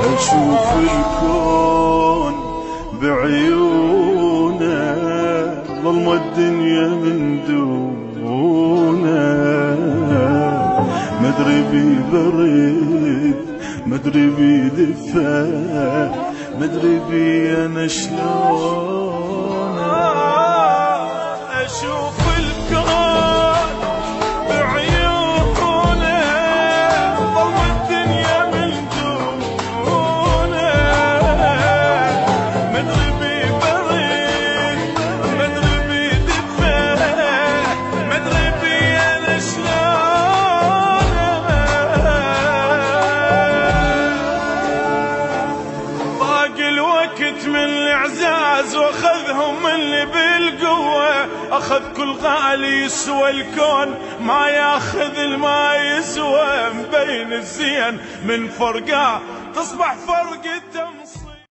أشوف الكون بعيونه، ظلمة الدنيا من دونه. مدري بي برد، مدري بي دفا، مدري بي أنا شلون. أشوف الكون بعيونه، ظلمة الدنيا من دونه. مدري بي برد، مدري بي دفا، مدري بي أنا شلون. ضاق الوقت من الإعزاز واخذهم اللي بالقوة، أخذ كل غالي يسوى الكون، ما ياخذ الما يسوى. مبين الزين من فرقه تصبح فرقته.